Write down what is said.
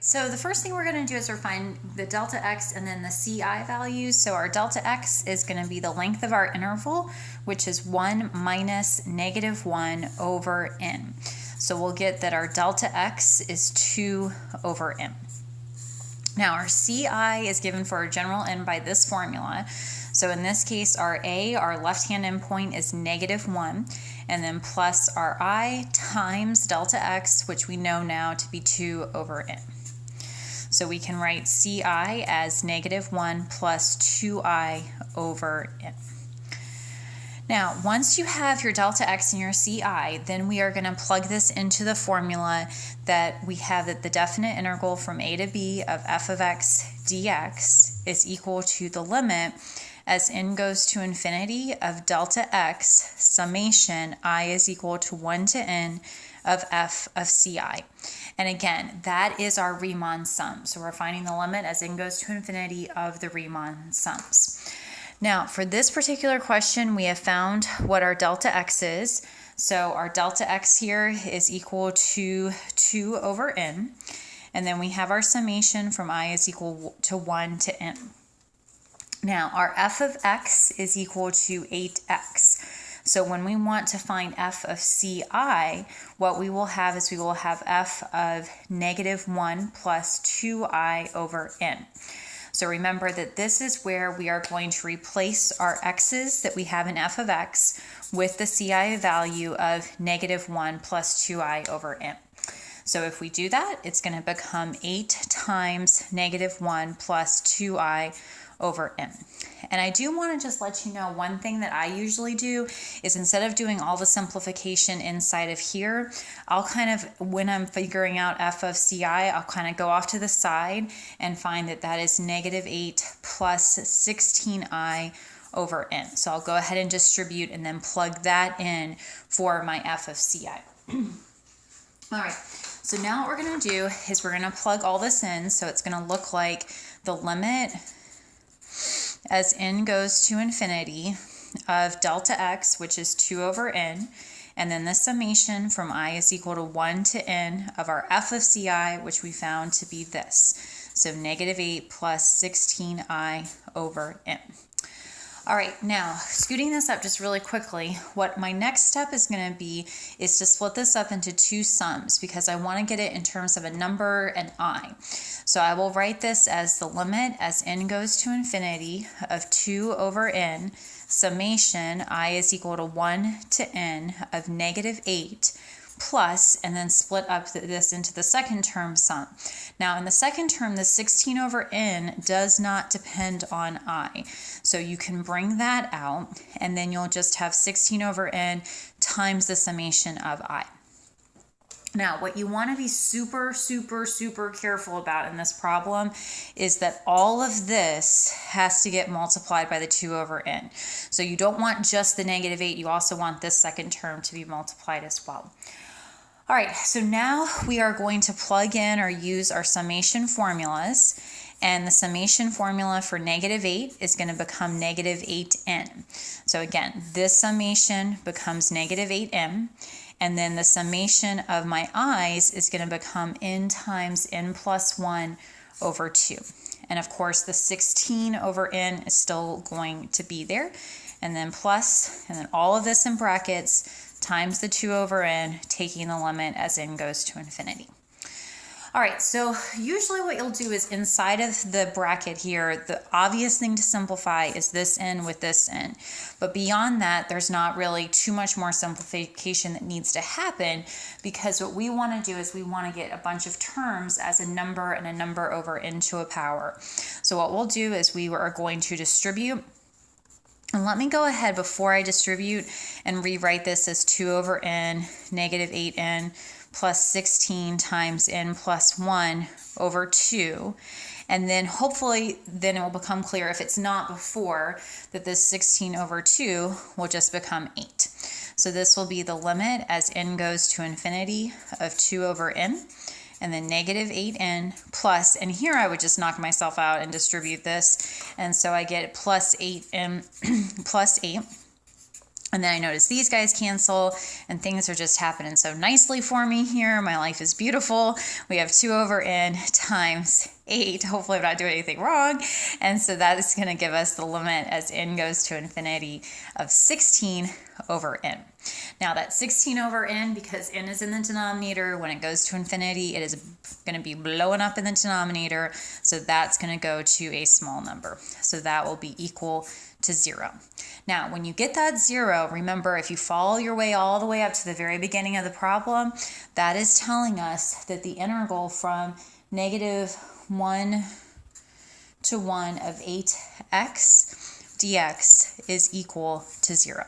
So the first thing we're going to do is find the delta x and then the CI values. So our delta x is going to be the length of our interval, which is 1 minus negative 1 over n. So we'll get that our delta x is 2 over n. Now our CI is given for our general n by this formula. So in this case, our a, our left-hand endpoint, is negative 1, and then plus our I times delta x, which we know now to be 2 over n. So we can write CI as negative 1 plus 2I over n. Now, once you have your delta x and your CI, then we are going to plug this into the formula that we have, that the definite integral from a to b of f of x dx is equal to the limit as n goes to infinity of delta x summation I is equal to 1 to n of f of CI. And again, that is our Riemann sum. So we're finding the limit as n goes to infinity of the Riemann sums. Now, for this particular question, we have found what our delta x is. So our delta x here is equal to 2 over n. And then we have our summation from I is equal to 1 to n. Now, our f of x is equal to 8x. So when we want to find f of CI, what we will have is we will have f of negative 1 plus 2I over n. So remember that this is where we are going to replace our x's that we have in f of x with the CI value of negative 1 plus 2I over n. So if we do that, it's going to become 8 times negative 1 plus 2I over n. And I do want to just let you know one thing that I usually do is, instead of doing all the simplification inside of here, I'll kind of, when I'm figuring out f of CI, I'll kind of go off to the side and find that that is negative 8 plus 16I over n. So I'll go ahead and distribute and then plug that in for my f of CI. All right, so now what we're going to do is we're going to plug all this in. So it's going to look like the limit as n goes to infinity of delta x, which is 2 over n, and then the summation from I is equal to 1 to n of our f of CI, which we found to be this. So negative 8 plus 16I over n. All right, now scooting this up just really quickly, what my next step is going to be is to split this up into two sums, because I want to get it in terms of a number and I. So I will write this as the limit as n goes to infinity of 2 over n summation I is equal to 1 to n of negative 8 plus, and then split up this into the second term sum. Now in the second term, the 16 over n does not depend on I. So you can bring that out, and then you'll just have 16 over n times the summation of I. Now, what you want to be super careful about in this problem is that all of this has to get multiplied by the 2 over n. So you don't want just the negative 8, you also want this second term to be multiplied as well. All right, so now we are going to plug in or use our summation formulas, and the summation formula for negative 8 is going to become negative 8n. So again, this summation becomes negative 8m, and then the summation of my i's is going to become n times n plus 1 over 2. And of course, the 16 over n is still going to be there, and then plus, and then all of this in brackets, times the 2 over n, taking the limit as n goes to infinity. All right, so usually what you'll do is inside of the bracket here, the obvious thing to simplify is this n with this n. But beyond that, there's not really too much more simplification that needs to happen, because what we want to do is we want to get a bunch of terms as a number and a number over n to a power. So what we'll do is we are going to distribute. And let me go ahead before I distribute and rewrite this as 2 over n negative 8n plus 16 times n plus 1 over 2. And then hopefully then it will become clear, if it's not before, that this 16 over 2 will just become 8. So this will be the limit as n goes to infinity of 2 over n. And then negative 8n plus, and here I would just knock myself out and distribute this, and so I get plus 8n plus 8. And then I notice these guys cancel and things are just happening so nicely for me here. My life is beautiful. We have 2 over n times 8. Hopefully I'm not doing anything wrong. And so that is going to give us the limit as n goes to infinity of 16 over n. Now that 16 over n, because n is in the denominator, when it goes to infinity, it is going to be blowing up in the denominator. So that's going to go to a small number. So that will be equal to 0. Now, when you get that 0, remember, if you follow your way all the way up to the very beginning of the problem, that is telling us that the integral from negative 1 to 1 of 8x dx is equal to 0.